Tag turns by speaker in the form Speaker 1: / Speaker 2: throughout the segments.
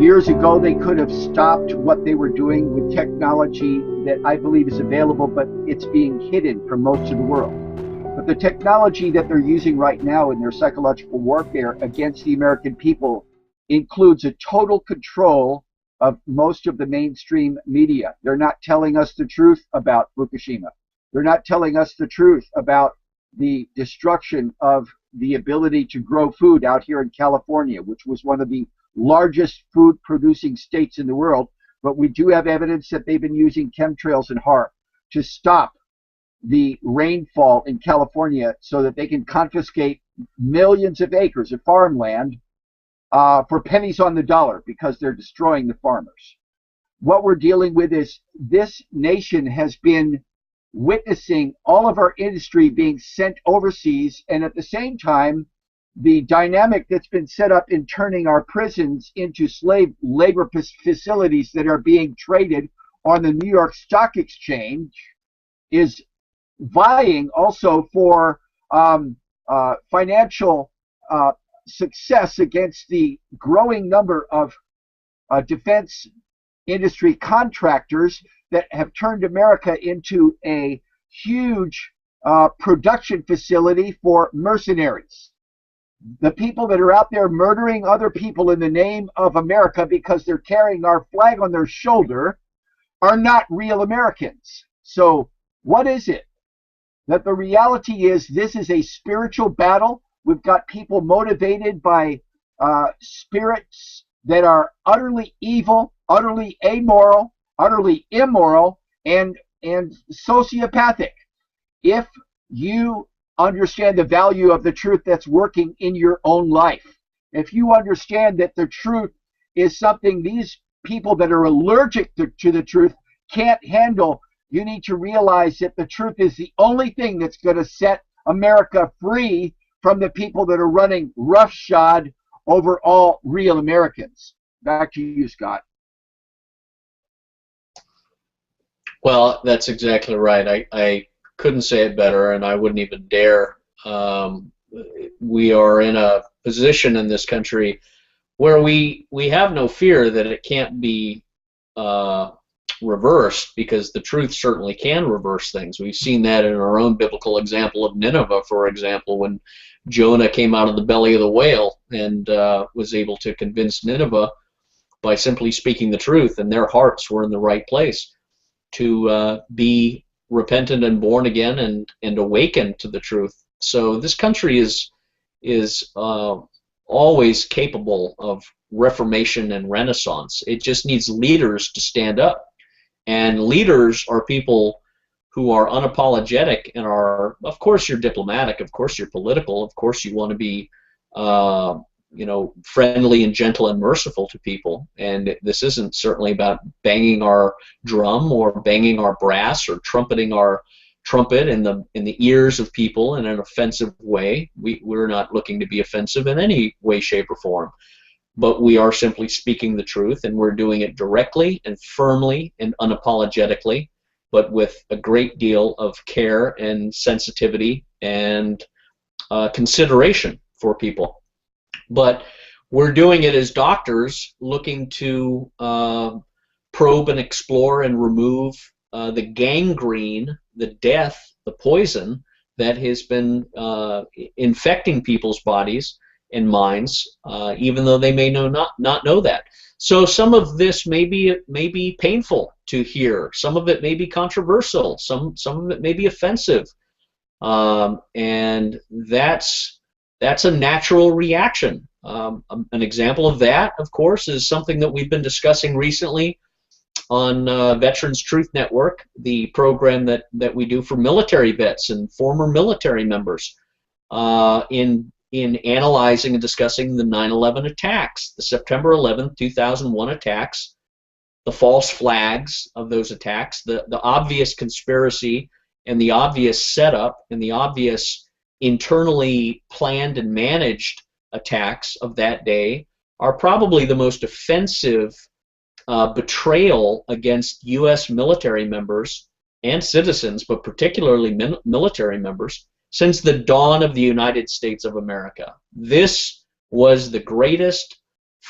Speaker 1: Years ago, they could have stopped what they were doing with technology that I believe is available, but it's being hidden from most of the world. But the technology that they're using right now in their psychological warfare against the American people includes a total control of most of the mainstream media. They're not telling us the truth about Fukushima. They're not telling us the truth about the destruction of the ability to grow food out here in California, which was one of the largest food producing states in the world. But we do have evidence that they've been using chemtrails and HAARP to stop the rainfall in California so that they can confiscate millions of acres of farmland for pennies on the dollar because they're destroying the farmers. What we're dealing with is this nation has been witnessing all of our industry being sent overseas, and at the same time, the dynamic that's been set up in turning our prisons into slave labor facilities that are being traded on the New York Stock Exchange is vying also for financial success against the growing number of defense industry contractors that have turned America into a huge production facility for mercenaries. The people that are out there murdering other people in the name of America because they're carrying our flag on their shoulder are not real Americans. So what is it? That the reality is this is a spiritual battle. We've got people motivated by spirits that are utterly evil, utterly amoral, utterly immoral, and sociopathic. If you understand the value of the truth that's working in your own life, if you understand that the truth is something these people that are allergic to the truth can't handle, you need to realize that the truth is the only thing that's going to set America free from the people that are running roughshod over all real Americans. Back to you, Scott.
Speaker 2: Well, that's exactly right. I couldn't say it better, and I wouldn't even dare. We are in a position in this country where we have no fear that it can't be reversed, because the truth certainly can reverse things. We've seen that in our own biblical example of Nineveh, for example, when Jonah came out of the belly of the whale and was able to convince Nineveh by simply speaking the truth, and their hearts were in the right place to be repentant and born again and awakened to the truth. So this country is always capable of reformation and renaissance. It just needs leaders to stand up. And leaders are people who are unapologetic and are, of course, you're diplomatic, of course, you're political, of course, you want to be, friendly and gentle and merciful to people. And this isn't certainly about banging our drum or banging our brass or trumpeting our trumpet in the ears of people in an offensive way. We're not looking to be offensive in any way, shape, or form. But we are simply speaking the truth, and we're doing it directly and firmly and unapologetically, but with a great deal of care and sensitivity and consideration for people. But we're doing it as doctors looking to probe and explore and remove the gangrene, the death, the poison that has been infecting people's bodies and minds, even though they may not know that. So some of this may be painful to hear. Some of it may be controversial. Some of it may be offensive, and that's a natural reaction. An example of that, of course, is something that we've been discussing recently on Veterans Truth Network, the program that we do for military vets and former military members, in analyzing and discussing the 9/11 attacks, the September 11th, 2001 attacks, the false flags of those attacks, the obvious conspiracy and the obvious setup and the obvious internally planned and managed attacks of that day are probably the most offensive betrayal against U.S. military members and citizens, but particularly military members, since the dawn of the United States of America. This was the greatest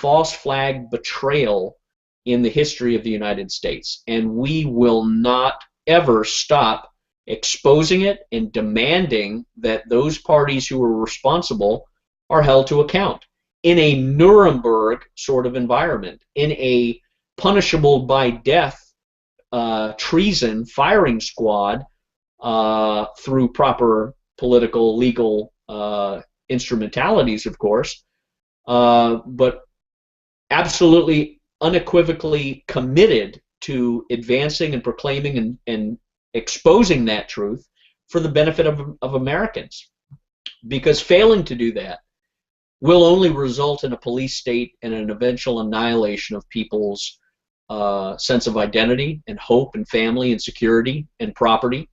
Speaker 2: false flag betrayal in the history of the United States. And we will not ever stop exposing it and demanding that those parties who are responsible are held to account in a Nuremberg sort of environment, in a punishable by death treason firing squad through proper political, legal instrumentalities, of course, but absolutely unequivocally committed to advancing and proclaiming and exposing that truth for the benefit of Americans. Because failing to do that will only result in a police state and an eventual annihilation of people's sense of identity and hope and family and security and property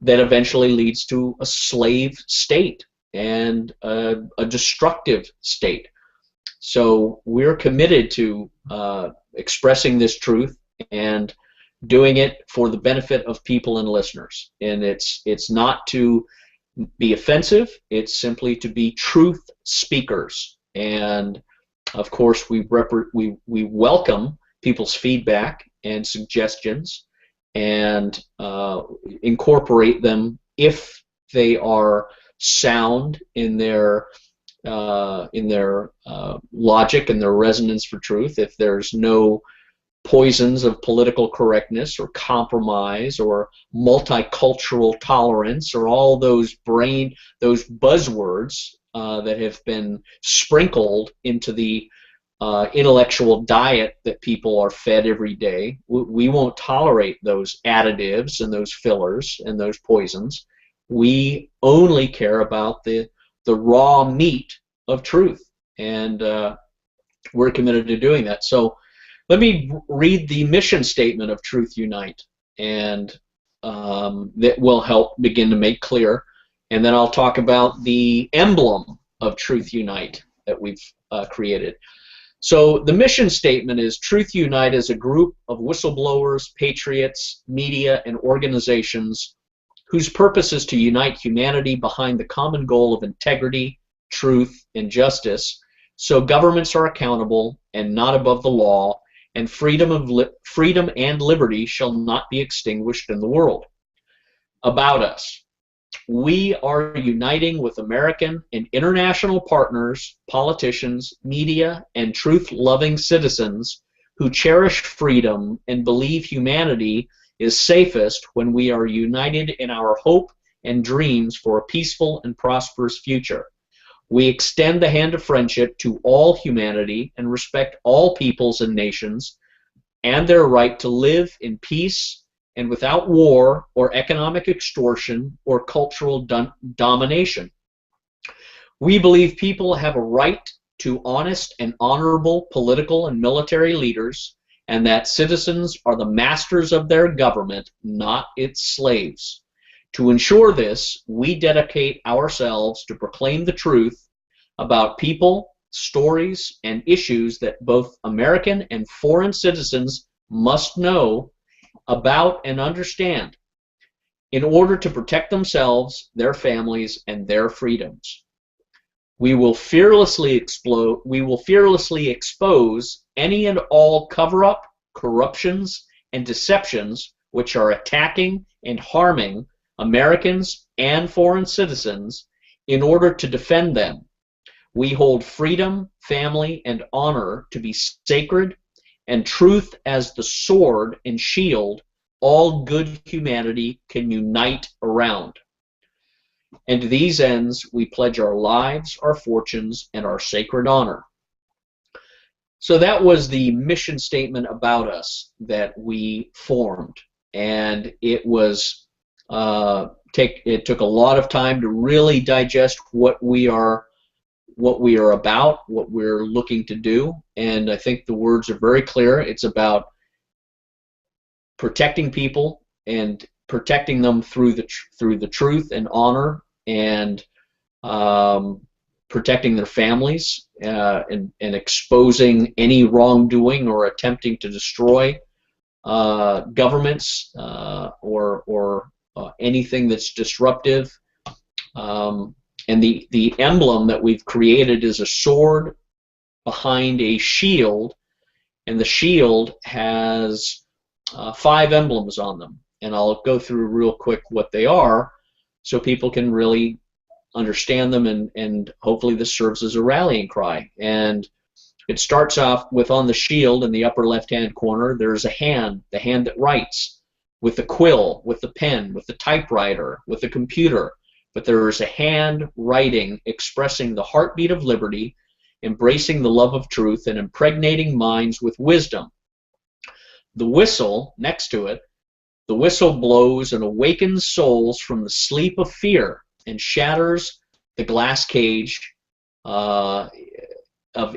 Speaker 2: that eventually leads to a slave state and a destructive state. So we're committed to expressing this truth and doing it for the benefit of people and listeners. And it's not to be offensive, it's simply to be truth speakers. And of course we welcome people's feedback and suggestions and incorporate them if they are sound in their logic and their resonance for truth, if there's no poisons of political correctness or compromise or multicultural tolerance or all those buzzwords that have been sprinkled into the intellectual diet that people are fed every day. We won't tolerate those additives and those fillers and those poisons. We only care about the raw meat of truth, and we're committed to doing that. So let me read the mission statement of Truth Unite, and that will help begin to make clear. And then I'll talk about the emblem of Truth Unite that we've created. So the mission statement is: Truth Unite is a group of whistleblowers, patriots, media, and organizations whose purpose is to unite humanity behind the common goal of integrity, truth, and justice, so governments are accountable and not above the law, and freedom and liberty shall not be extinguished in the world. About us: we are uniting with American and international partners, politicians, media, and truth-loving citizens who cherish freedom and believe humanity is safest when we are united in our hope and dreams for a peaceful and prosperous future. We extend the hand of friendship to all humanity and respect all peoples and nations and their right to live in peace and without war or economic extortion or cultural domination. We believe people have a right to honest and honorable political and military leaders, and that citizens are the masters of their government, not its slaves. To ensure this, we dedicate ourselves to proclaim the truth about people, stories, and issues that both American and foreign citizens must know about and understand in order to protect themselves, their families, and their freedoms. We will fearlessly expose any and all cover-up, corruptions, and deceptions which are attacking and harming Americans and foreign citizens in order to defend them. We hold freedom, family, and honor to be sacred, and truth as the sword and shield all good humanity can unite around. And to these ends, we pledge our lives, our fortunes, and our sacred honor. So that was the mission statement about us that we formed, and it was it took a lot of time to really digest what we are about, what we're looking to do, and I think the words are very clear. It's about protecting people and protecting them through the truth and honor, and protecting their families, and exposing any wrongdoing or attempting to destroy governments or anything that's disruptive. And the emblem that we've created is a sword behind a shield, and the shield has 5 emblems on them. And I'll go through real quick what they are so people can really understand them, and hopefully this serves as a rallying cry. And it starts off with, on the shield in the upper left-hand corner, there's a hand, the hand that writes, with the quill, with the pen, with the typewriter, with the computer. But there is a hand writing, expressing the heartbeat of liberty, embracing the love of truth, and impregnating minds with wisdom. The whistle, next to it, the whistle blows and awakens souls from the sleep of fear and shatters the glass cage of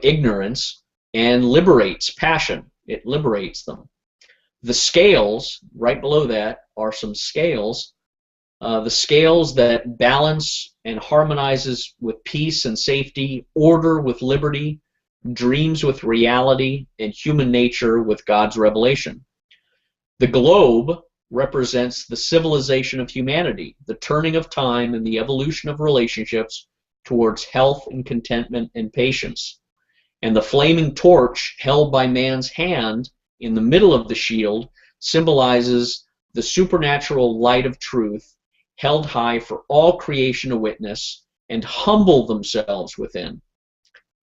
Speaker 2: ignorance and liberates passion. It liberates them. The scales, right below that, are some scales. The scales that balance and harmonizes with peace and safety, order with liberty, dreams with reality, and human nature with God's revelation. The globe represents the civilization of humanity, the turning of time and the evolution of relationships towards health and contentment and patience. And the flaming torch held by man's hand in the middle of the shield symbolizes the supernatural light of truth held high for all creation to witness and humble themselves within.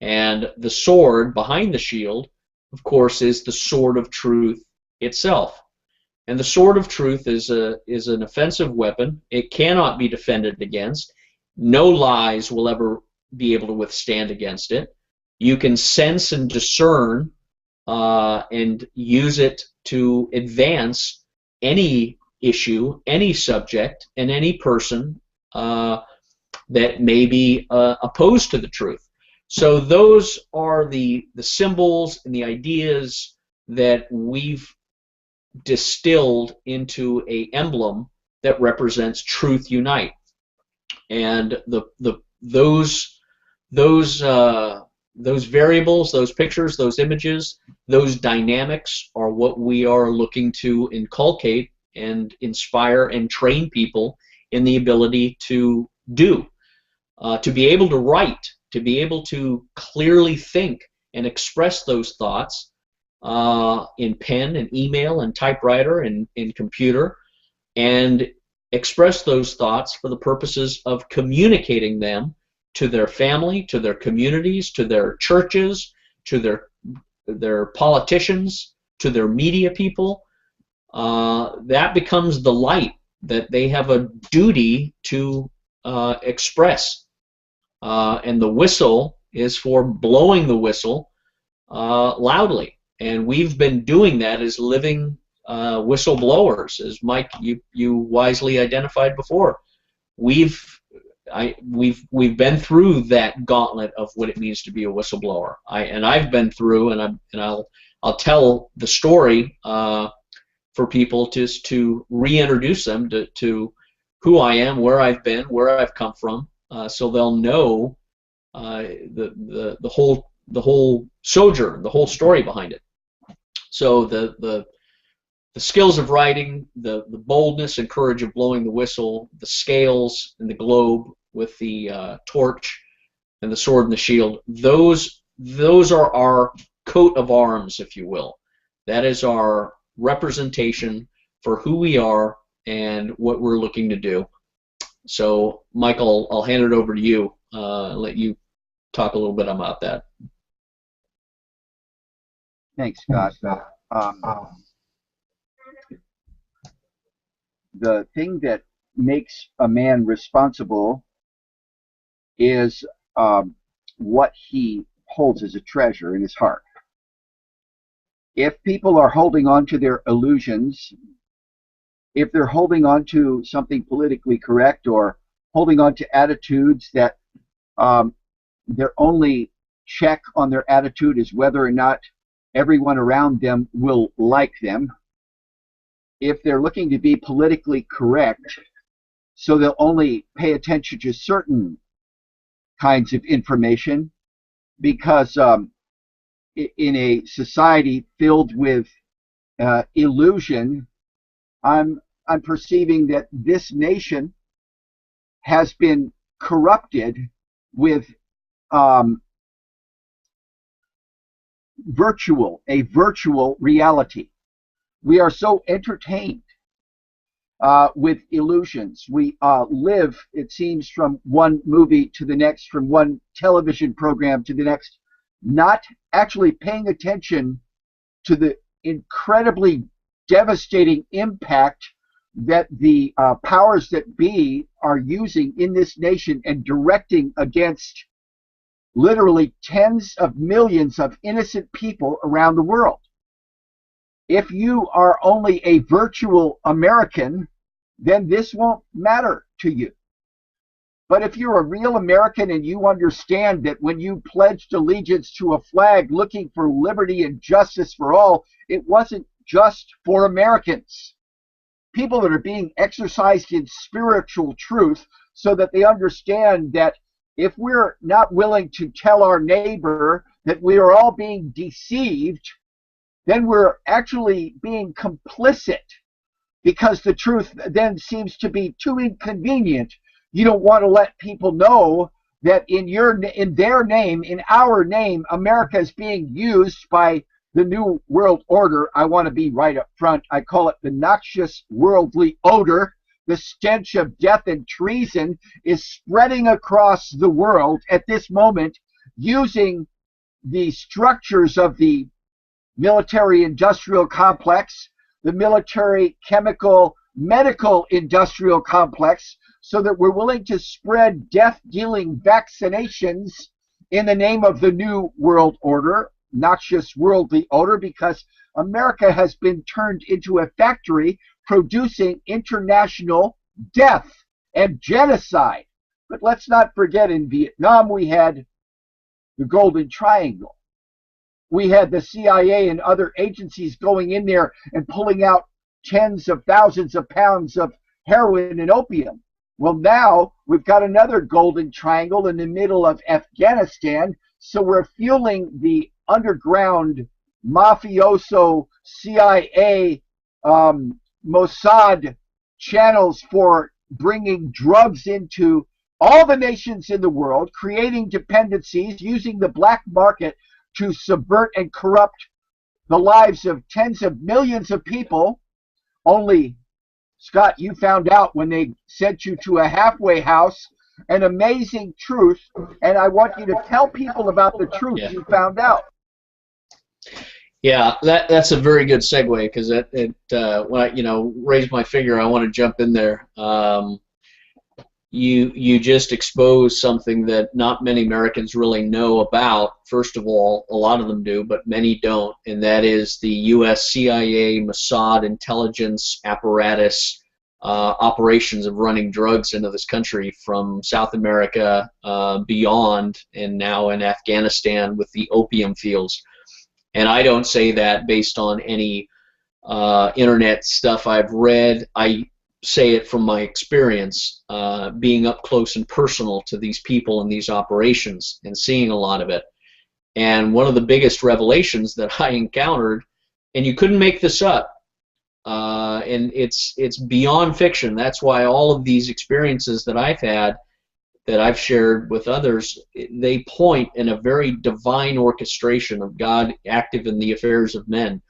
Speaker 2: And the sword behind the shield, of course, is the sword of truth itself. And the sword of truth is an offensive weapon. It cannot be defended against. No lies will ever be able to withstand against it. You can sense and discern and use it to advance any issue, any subject, and any person that may be opposed to the truth. So those are the symbols and the ideas that we've distilled into a emblem that represents Truth Unite. And those variables, those pictures, those images, those dynamics are what we are looking to inculcate and inspire and train people in the ability to do, to be able to write, to be able to clearly think and express those thoughts in pen and email and typewriter and in computer, and express those thoughts for the purposes of communicating them to their family, to their communities, to their churches, to their politicians, to their media people. That becomes the light that they have a duty to express. And the whistle is for blowing the whistle loudly. And we've been doing that as living whistleblowers, as Mike, you wisely identified before. We've been through that gauntlet of what it means to be a whistleblower. I've been through, and I'll tell the story for people just to reintroduce them to who I am, where I've been, where I've come from, so they'll know the whole sojourn, the whole story behind it. So the skills of writing, the boldness and courage of blowing the whistle, the scales and the globe with the torch and the sword and the shield, those are our coat of arms, if you will. That is our representation for who we are and what we're looking to do. So, Michael, I'll hand it over to you and let you talk a little bit about that.
Speaker 1: Thanks, Scott. The thing that makes a man responsible is what he holds as a treasure in his heart. If people are holding on to their illusions, if they're holding on to something politically correct or holding on to attitudes that their only check on their attitude is whether or not everyone around them will like them, if they're looking to be politically correct, so they'll only pay attention to certain kinds of information, because in a society filled with illusion, I'm perceiving that this nation has been corrupted with a virtual reality. We are so entertained with illusions. We live, it seems, from one movie to the next, from one television program to the next, not actually paying attention to the incredibly devastating impact that the powers that be are using in this nation and directing against literally tens of millions of innocent people around the world. If you are only a virtual American, then this won't matter to you. But if you're a real American and you understand that when you pledged allegiance to a flag looking for liberty and justice for all, it wasn't just for Americans. People that are being exercised in spiritual truth so that they understand that if we're not willing to tell our neighbor that we are all being deceived, then we're actually being complicit, because the truth then seems to be too inconvenient. You don't want to let people know that in their name, in our name, America is being used by the New World Order. I want to be right up front. I call it the noxious worldly odor. The stench of death and treason is spreading across the world at this moment, using the structures of the military-industrial complex, the military, chemical, medical industrial complex, so that we're willing to spread death-dealing vaccinations in the name of the New World Order, noxious worldly odor, because America has been turned into a factory producing international death and genocide. But let's not forget, in Vietnam we had the Golden Triangle. We had the CIA and other agencies going in there and pulling out tens of thousands of pounds of heroin and opium. Well, now we've got another Golden Triangle in the middle of Afghanistan, so we're fueling the underground mafioso CIA Mossad channels for bringing drugs into all the nations in the world, creating dependencies, using the black market to subvert and corrupt the lives of tens of millions of people. Only, Scott, you found out when they sent you to a halfway house an amazing truth, and I want you to tell people about the truth you found out.
Speaker 2: Yeah, that's a very good segue, because when I raise my finger, I want to jump in there. You just exposed something that not many Americans really know about. First of all, a lot of them do, but many don't, and that is the U.S. CIA Mossad intelligence apparatus operations of running drugs into this country from South America beyond, and now in Afghanistan with the opium fields. And I don't say that based on any internet stuff I've read. I say it from my experience, being up close and personal to these people and these operations and seeing a lot of it. And one of the biggest revelations that I encountered, and you couldn't make this up, and it's beyond fiction. That's why all of these experiences that I've had, that I've shared with others, they point in a very divine orchestration of God active in the affairs of men.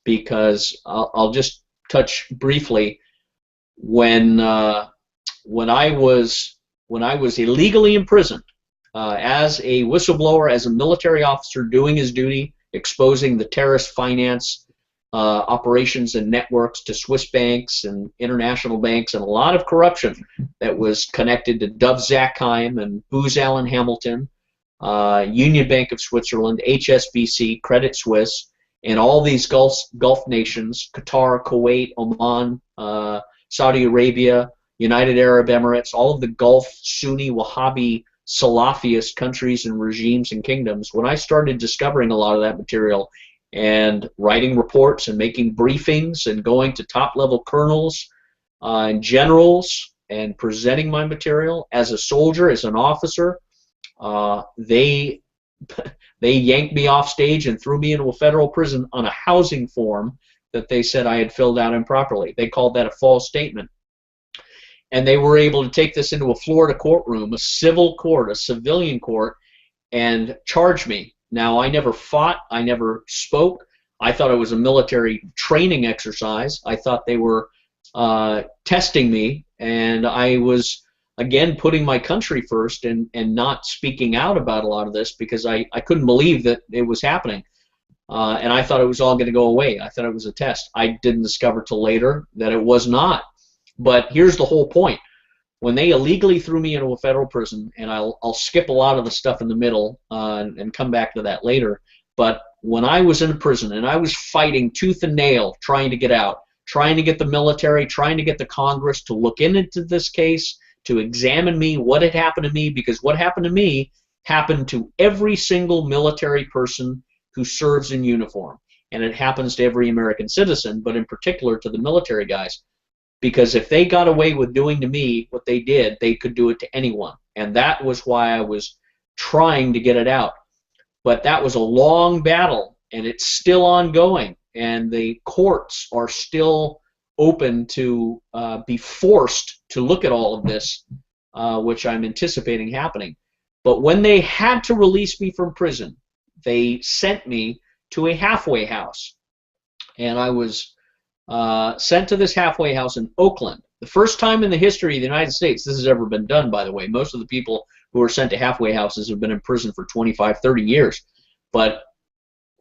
Speaker 2: Because I'll just touch briefly, when I was illegally imprisoned as a whistleblower, as a military officer doing his duty, exposing the terrorist finance operations and networks to Swiss banks and international banks, and a lot of corruption that was connected to Dov Zakheim and Booz Allen Hamilton, Union Bank of Switzerland, HSBC, Credit Suisse, and all these Gulf nations, Qatar, Kuwait, Oman, Saudi Arabia, United Arab Emirates, all of the Gulf Sunni, Wahhabi, Salafist countries and regimes and kingdoms. When I started discovering a lot of that material and writing reports and making briefings and going to top-level colonels and generals and presenting my material as a soldier, as an officer, they yanked me off stage and threw me into a federal prison on a housing form that they said I had filled out improperly. They called that a false statement. And they were able to take this into a Florida courtroom, a civil court, a civilian court, and charge me Now, I never fought. I never spoke. I thought it was a military training exercise. I thought they were testing me, and I was, again, putting my country first and not speaking out about a lot of this because I couldn't believe that it was happening. And I thought it was all going to go away. I thought it was a test. I didn't discover till later that it was not. But here's the whole point. When they illegally threw me into a federal prison, and I'll skip a lot of the stuff in the middle and come back to that later, but when I was in prison and I was fighting tooth and nail trying to get out, trying to get the military, trying to get the Congress to look into this case, to examine me, what had happened to me, because what happened to me happened to every single military person who serves in uniform. And it happens to every American citizen, but in particular to the military guys. Because if they got away with doing to me what they did, they could do it to anyone. And that was why I was trying to get it out. But that was a long battle, and it's still ongoing. And the courts are still open to be forced to look at all of this, which I'm anticipating happening. But when they had to release me from prison, they sent me to a halfway house. And I was sent to this halfway house in Oakland. The first time in the history of the United States this has ever been done, by the way. Most of the people who are sent to halfway houses have been in prison for 25, 30 years. But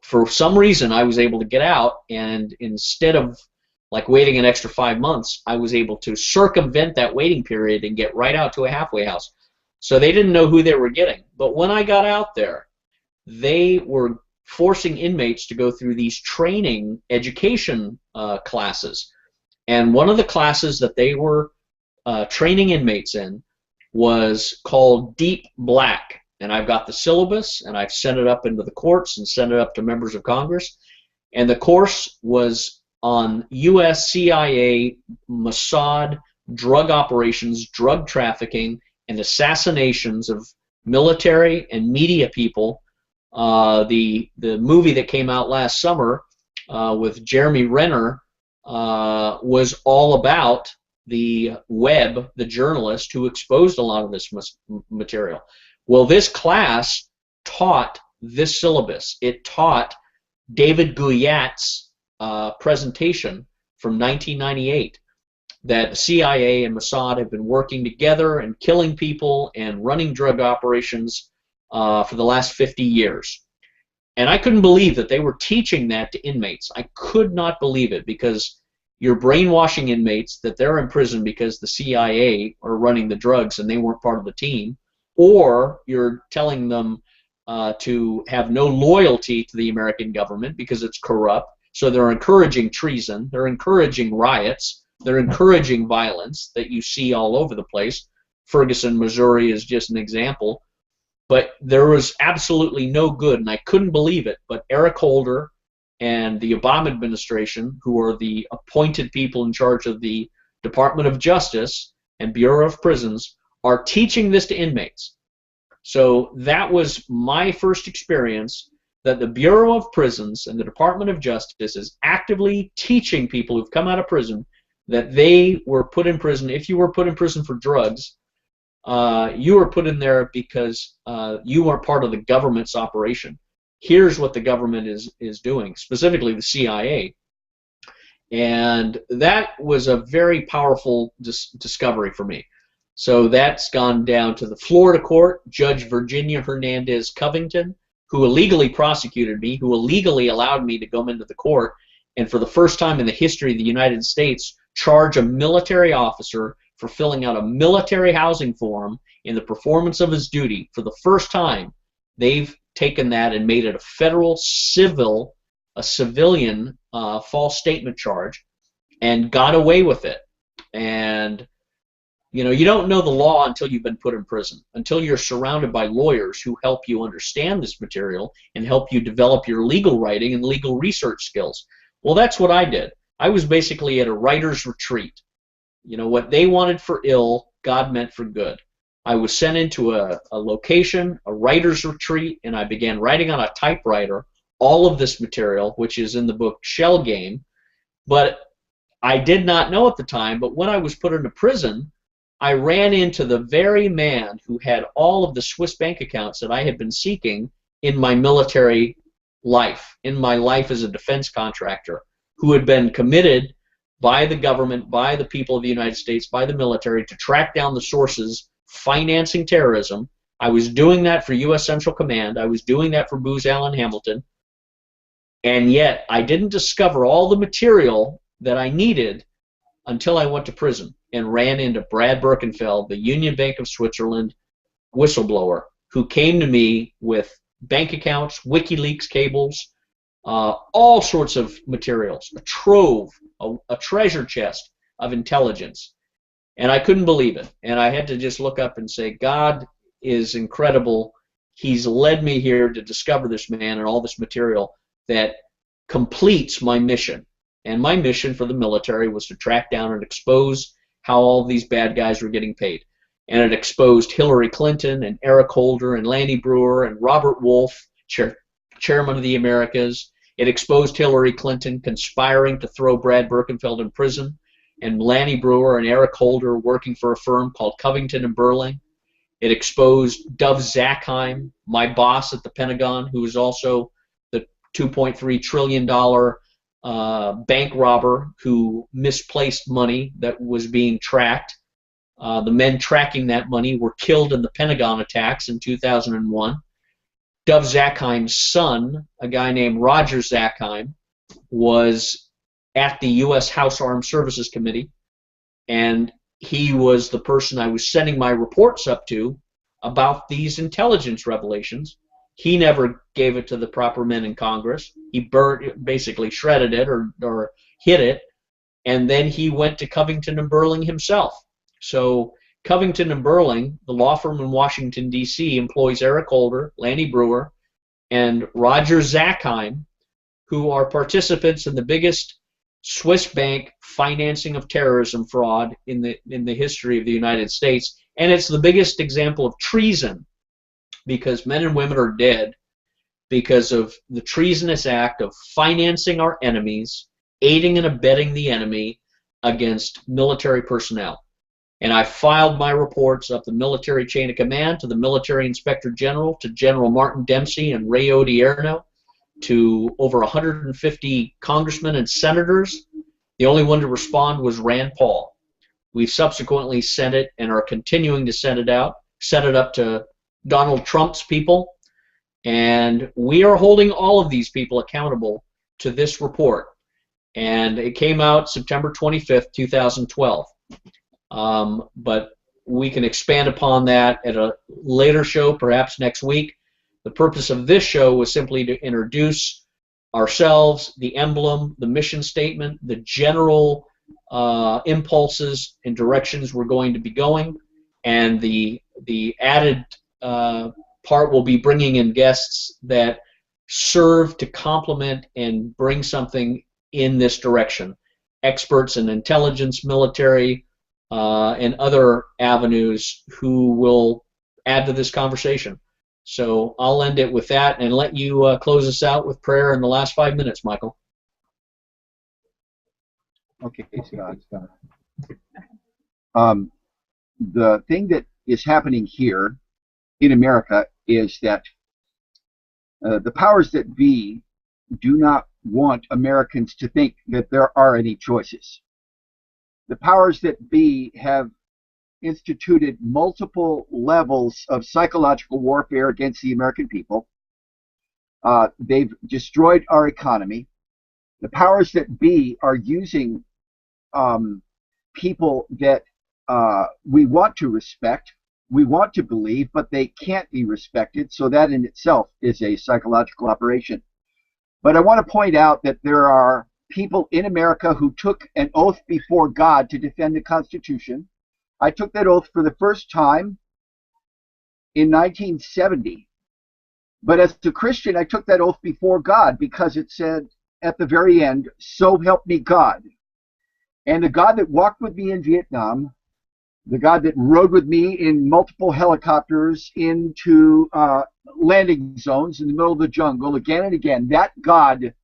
Speaker 2: for some reason, I was able to get out, and instead of like waiting an extra 5 months, I was able to circumvent that waiting period and get right out to a halfway house. So they didn't know who they were getting. But when I got out there, they were forcing inmates to go through these training education classes. And one of the classes that they were training inmates in was called Deep Black. And I've got the syllabus, and I've sent it up into the courts and sent it up to members of Congress. And the course was on U.S. CIA, Mossad, drug operations, drug trafficking, and assassinations of military and media people. The movie that came out last summer with Jeremy Renner was all about the Webb, the journalist who exposed a lot of this material. Well, this class taught this syllabus. It taught David Guyat's presentation from 1998 that the CIA and Mossad have been working together and killing people and running drug operations for the last 50 years. And I couldn't believe that they were teaching that to inmates. I could not believe it, because you're brainwashing inmates that they're in prison because the CIA are running the drugs and they weren't part of the team, or you're telling them to have no loyalty to the American government because it's corrupt. So they're encouraging treason, they're encouraging riots, they're encouraging violence that you see all over the place. Ferguson, Missouri is just an example. But there was absolutely no good, and I couldn't believe it. But Eric Holder and the Obama administration, who are the appointed people in charge of the Department of Justice and Bureau of Prisons, are teaching this to inmates. So that was my first experience, that the Bureau of Prisons and the Department of Justice is actively teaching people who've come out of prison that they were put in prison. If you were put in prison for drugs, you were put in there because you weren't part of the government's operation. Here's what the government is doing, specifically the CIA. And that was a very powerful discovery for me. So that's gone down to the Florida court, Judge Virginia Hernandez Covington, who illegally prosecuted me, who illegally allowed me to go into the court, and for the first time in the history of the United States, charge a military officer for filling out a military housing form in the performance of his duty. For the first time, they've taken that and made it a federal civilian false statement charge, and got away with it. And you know, you don't know the law until you've been put in prison, until you're surrounded by lawyers who help you understand this material and help you develop your legal writing and legal research skills. Well, that's what I did. I was basically at a writer's retreat. You know, what they wanted for ill, God meant for good. I was sent into a location, a writer's retreat, and I began writing on a typewriter all of this material, which is in the book Shell Game. But I did not know at the time, but when I was put into prison, I ran into the very man who had all of the Swiss bank accounts that I had been seeking in my military life, in my life as a defense contractor, who had been committed by the government, by the people of the United States, by the military, to track down the sources financing terrorism. I was doing that for U.S. Central Command. I was doing that for Booz Allen Hamilton. And yet I didn't discover all the material that I needed until I went to prison and ran into Brad Birkenfeld, the Union Bank of Switzerland whistleblower, who came to me with bank accounts, WikiLeaks cables, all sorts of materials, a trove, a treasure chest of intelligence. And I couldn't believe it. And I had to just look up and say, God is incredible. He's led me here to discover this man and all this material that completes my mission. And my mission for the military was to track down and expose how all these bad guys were getting paid. And it exposed Hillary Clinton and Eric Holder and Lanny Brewer and Robert Wolf, chairman of the Americas. It exposed Hillary Clinton conspiring to throw Brad Birkenfeld in prison, and Lanny Brewer and Eric Holder working for a firm called Covington and Burling. It exposed Dov Zakheim, my boss at the Pentagon, who was also the $2.3 trillion bank robber who misplaced money that was being tracked. The men tracking that money were killed in the Pentagon attacks in 2001. Dov Zakheim's son, a guy named Roger Zakheim, was at the U.S. House Armed Services Committee, and he was the person I was sending my reports up to about these intelligence revelations. He never gave it to the proper men in Congress. He basically shredded it or hid it, and then he went to Covington and Burling himself. So Covington and Burling, the law firm in Washington, D.C., employs Eric Holder, Lanny Brewer, and Roger Zakheim, who are participants in the biggest Swiss bank financing of terrorism fraud in the history of the United States. And it's the biggest example of treason, because men and women are dead because of the treasonous act of financing our enemies, aiding and abetting the enemy against military personnel. And I filed my reports up the military chain of command to the Military Inspector General, to General Martin Dempsey and Ray Odierno, to over 150 congressmen and senators. The only one to respond was Rand Paul. We've subsequently sent it and are continuing to send it up to Donald Trump's people, and we are holding all of these people accountable to this report. And it came out September 25th, 2012. But we can expand upon that at a later show, perhaps next week. The purpose of this show was simply to introduce ourselves, the emblem, the mission statement, the general impulses and directions we're going to be going, and the added part will be bringing in guests that serve to complement and bring something in this direction. Experts in intelligence, military, and other avenues who will add to this conversation. So I'll end it with that and let you close us out with prayer in the last 5 minutes, Michael.
Speaker 1: Okay, Scott. The thing that is happening here in America is that the powers that be do not want Americans to think that there are any choices. The powers that be have instituted multiple levels of psychological warfare against the American people. They've destroyed our economy. The powers that be are using people that we want to respect, we want to believe, but they can't be respected, so that in itself is a psychological operation. But I want to point out that there are people in America who took an oath before God to defend the Constitution. I took that oath for the first time in 1970. But as a Christian, I took that oath before God because it said at the very end, "So help me God." And the God that walked with me in Vietnam, the God that rode with me in multiple helicopters into landing zones in the middle of the jungle again and again, that God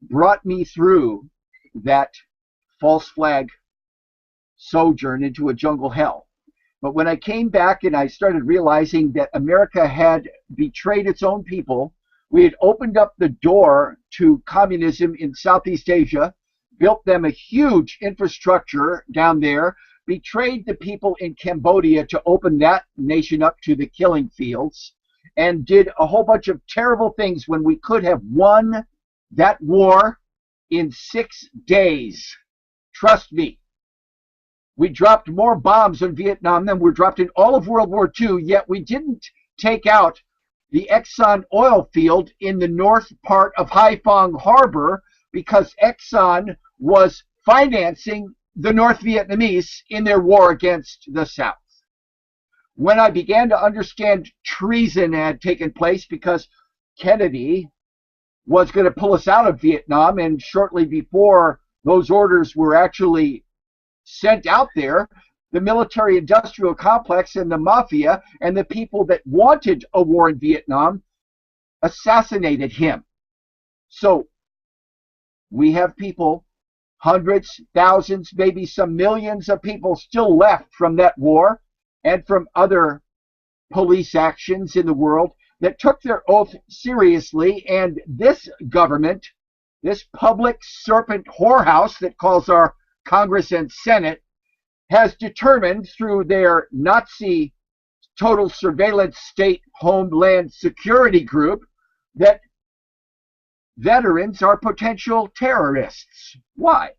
Speaker 1: brought me through that false flag sojourn into a jungle hell. But when I came back and I started realizing that America had betrayed its own people, we had opened up the door to communism in Southeast Asia, built them a huge infrastructure down there, betrayed the people in Cambodia to open that nation up to the killing fields, and did a whole bunch of terrible things when we could have won that war in 6 days. Trust me. We dropped more bombs in Vietnam than were dropped in all of World War II, yet we didn't take out the Exxon oil field in the north part of Haiphong Harbor because Exxon was financing the North Vietnamese in their war against the South. When I began to understand treason had taken place because Kennedy was going to pull us out of Vietnam, and shortly before those orders were actually sent out there, the military-industrial complex and the mafia and the people that wanted a war in Vietnam assassinated him. So we have people, hundreds, thousands, maybe some millions of people still left from that war and from other police actions in the world that took their oath seriously. And this government, this public serpent whorehouse that calls our Congress and Senate, has determined through their Nazi total surveillance state homeland security group that veterans are potential terrorists. Why?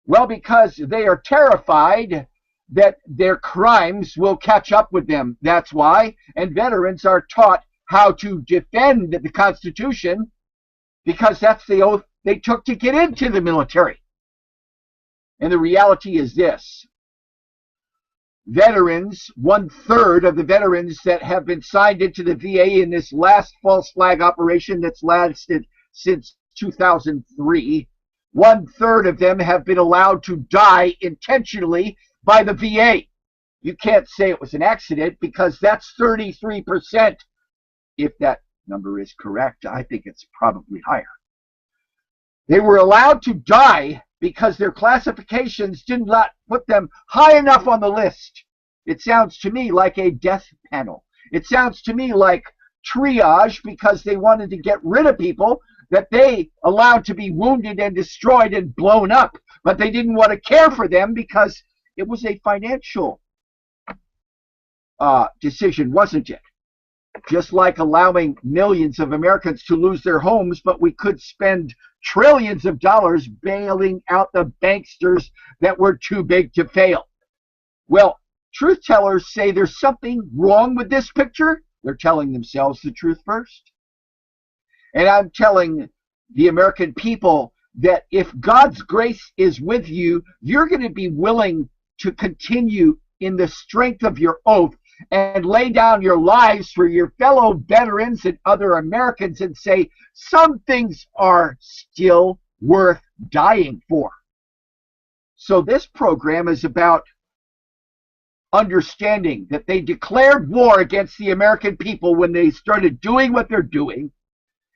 Speaker 1: Well, because they are terrified that their crimes will catch up with them. That's why. And veterans are taught how to defend the Constitution because that's the oath they took to get into the military. And the reality is this. Veterans, 1/3 of the veterans that have been signed into the VA in this last false flag operation that's lasted since 2003, 1/3 of them have been allowed to die intentionally by the VA. You can't say it was an accident because that's 33%. If that number is correct, I think it's probably higher. They were allowed to die because their classifications did not put them high enough on the list. It sounds to me like a death panel. It sounds to me like triage because they wanted to get rid of people that they allowed to be wounded and destroyed and blown up, but they didn't want to care for them because it was a financial decision, wasn't it? Just like allowing millions of Americans to lose their homes, but we could spend trillions of dollars bailing out the banksters that were too big to fail. Well, truth tellers say there's something wrong with this picture. They're telling themselves the truth first. And I'm telling the American people that if God's grace is with you, you're going to be willing to continue in the strength of your oath and lay down your lives for your fellow veterans and other Americans and say, some things are still worth dying for. So this program is about understanding that they declared war against the American people when they started doing what they're doing.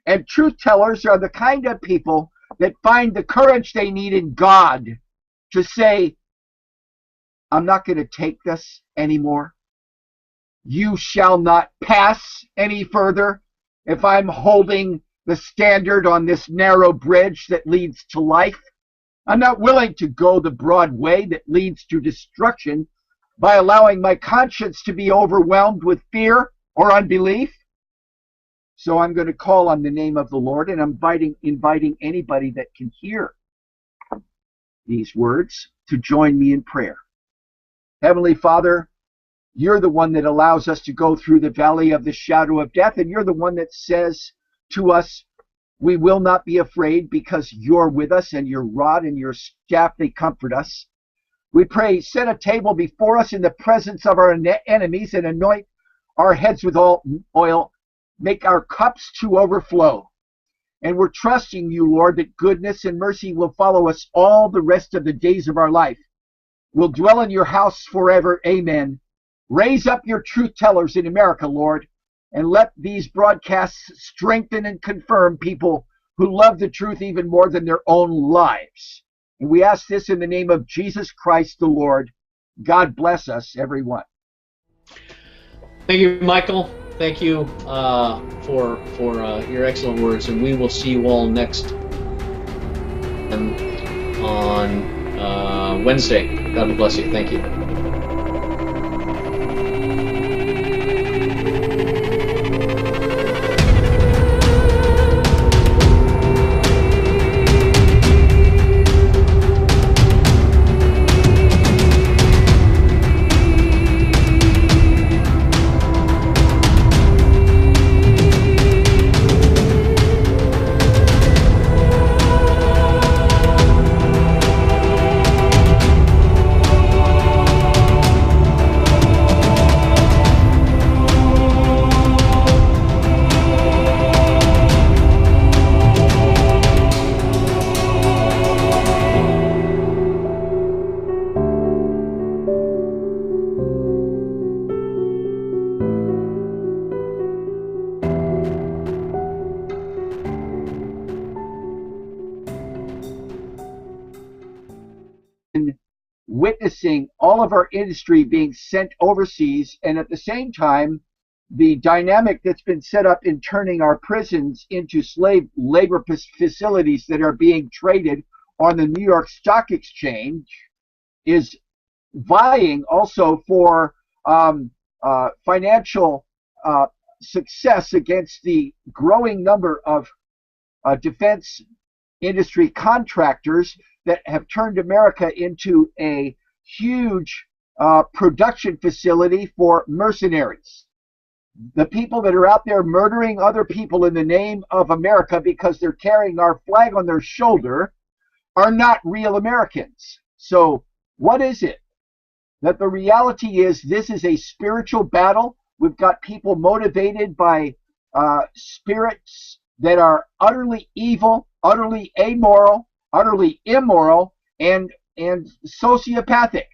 Speaker 1: And truth tellers are the kind of people that find the courage they need in God to say, I'm not going to take this anymore. You shall not pass any further if I'm holding the standard on this narrow bridge that leads to life. I'm not willing to go the broad way that leads to destruction by allowing my conscience to be overwhelmed with fear or unbelief. So I'm going to call on the name of the Lord, and I'm inviting anybody that can hear these words to join me in prayer. Heavenly Father, you're the one that allows us to go through the valley of the shadow of death, and you're the one that says to us, we will not be afraid because you're with us, and your rod and your staff, they comfort us. We pray, set a table before us in the presence of our enemies and anoint our heads with oil. Make our cups to overflow. And we're trusting you, Lord, that goodness and mercy will follow us all the rest of the days of our life. We'll dwell in your house forever. Amen. Raise up your truth tellers in America, Lord, and let these broadcasts strengthen and confirm people who love the truth even more than their own lives. And we ask this in the name of Jesus Christ the Lord. God bless us, everyone.
Speaker 2: Thank you, Michael. Thank you for your excellent words, and we will see you all next on Wednesday. God bless you. Thank you.
Speaker 1: Witnessing all of our industry being sent overseas, and at the same time, the dynamic that's been set up in turning our prisons into slave labor facilities that are being traded on the New York Stock Exchange is vying also for financial success against the growing number of defense industry contractors that have turned America into a huge production facility for mercenaries. The people that are out there murdering other people in the name of America because they're carrying our flag on their shoulder are not real Americans. So what is it? That the reality is this is a spiritual battle. We've got people motivated by spirits that are utterly evil, utterly amoral, utterly immoral, and sociopathic.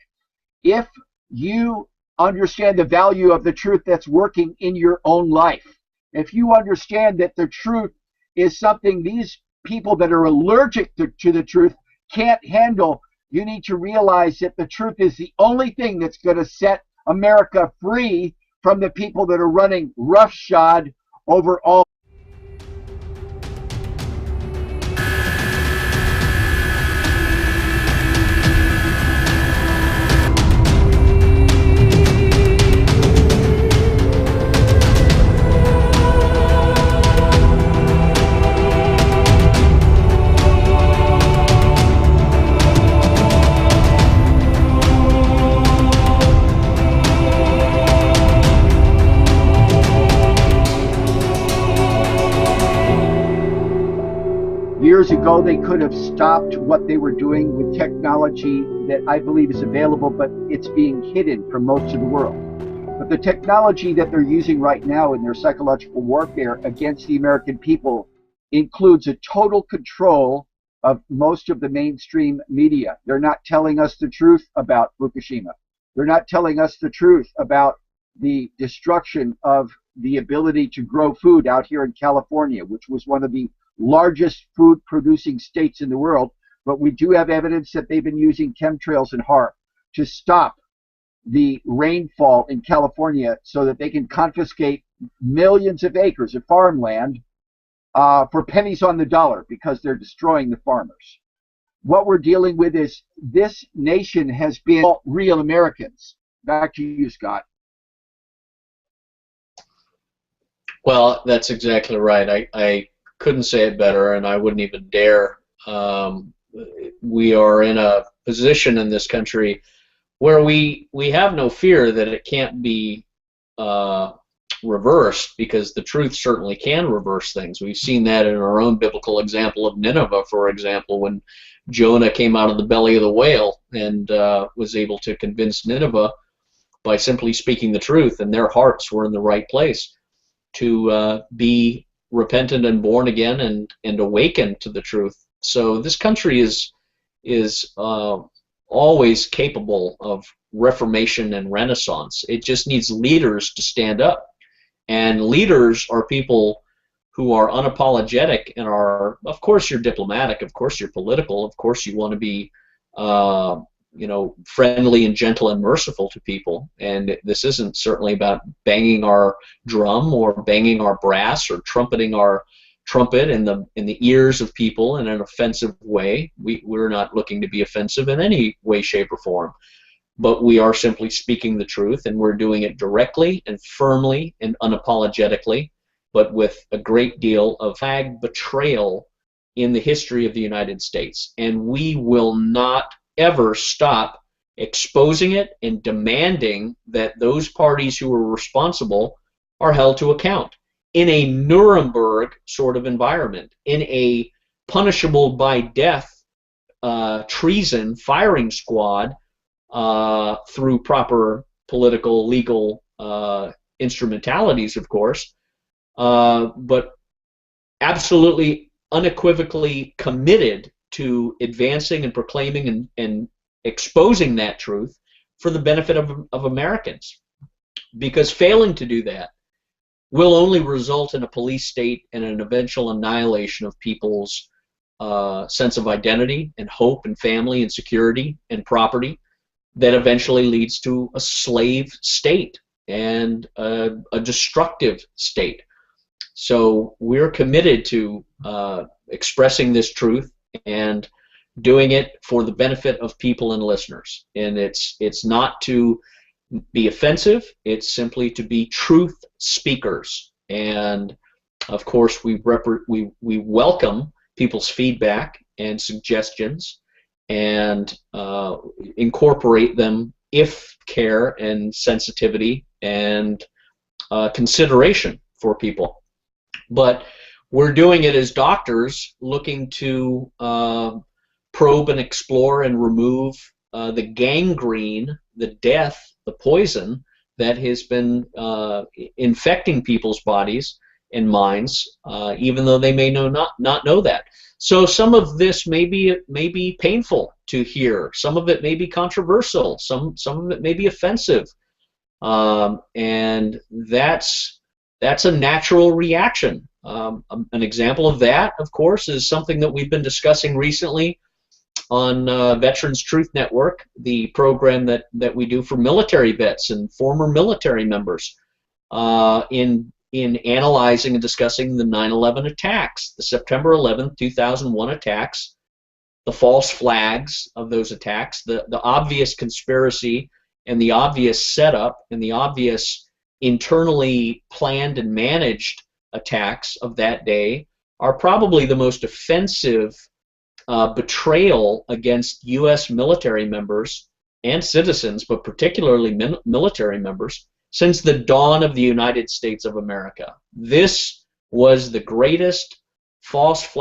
Speaker 1: If you understand the value of the truth that's working in your own life, if you understand that the truth is something these people that are allergic to the truth can't handle, you need to realize that the truth is the only thing that's going to set America free from the people that are running roughshod over all. Years ago, they could have stopped what they were doing with technology that I believe is available, but it's being hidden from most of the world. But the technology that they're using right now in their psychological warfare against the American people includes a total control of most of the mainstream media. They're not telling us the truth about Fukushima. They're not telling us the truth about the destruction of the ability to grow food out here in California, which was one of the largest food producing states in the world. But we do have evidence that they've been using chemtrails and HAARP to stop the rainfall in California so that they can confiscate millions of acres of farmland for pennies on the dollar because they're destroying the farmers. What we're dealing with is this nation has been real Americans. Back to you, Scott.
Speaker 2: Well, that's exactly right. I couldn't say it better, and I wouldn't even dare. We are in a position in this country where we have no fear that it can't be reversed, because the truth certainly can reverse things. We've seen that in our own biblical example of Nineveh, for example, when Jonah came out of the belly of the whale and was able to convince Nineveh by simply speaking the truth, and their hearts were in the right place to be repentant and born again and awakened to the truth. So this country is always capable of reformation and renaissance. It just needs leaders to stand up, and leaders are people who are unapologetic and are, of course, you're diplomatic, of course you're political, of course you want to be friendly and gentle and merciful to people. And this isn't certainly about banging our drum or banging our brass or trumpeting our trumpet in the ears of people in an offensive way. We're not looking to be offensive in any way, shape, or form. But we are simply speaking the truth, and we're doing it directly and firmly and unapologetically, but with a great deal of flag betrayal in the history of the United States. And we will not ever stop exposing it and demanding that those parties who are responsible are held to account in a Nuremberg sort of environment, in a punishable by death treason firing squad through proper political, legal instrumentalities, of course, but absolutely unequivocally committed to advancing and proclaiming and exposing that truth for the benefit of Americans. Because failing to do that will only result in a police state and an eventual annihilation of people's sense of identity and hope and family and security and property that eventually leads to a slave state and a destructive state. So we're committed to expressing this truth and doing it for the benefit of people and listeners. And it's not to be offensive, it's simply to be truth speakers. And of course we welcome people's feedback and suggestions and incorporate them if care and sensitivity and consideration for people. But we're doing it as doctors looking to probe and explore and remove the gangrene, the death, the poison that has been infecting people's bodies and minds, even though they may not know that. So some of this may be painful to hear. Some of it may be controversial. Some of it may be offensive, and that's a natural reaction. An example of that, of course, is something that we've been discussing recently on Veterans Truth Network, the program that we do for military vets and former military members in analyzing and discussing the 9/11 attacks, the September 11th, 2001 attacks, the false flags of those attacks, the obvious conspiracy and the obvious setup and the obvious internally planned and managed attacks of that day are probably the most offensive betrayal against U.S. military members and citizens, but particularly military members, since the dawn of the United States of America. This was the greatest false flag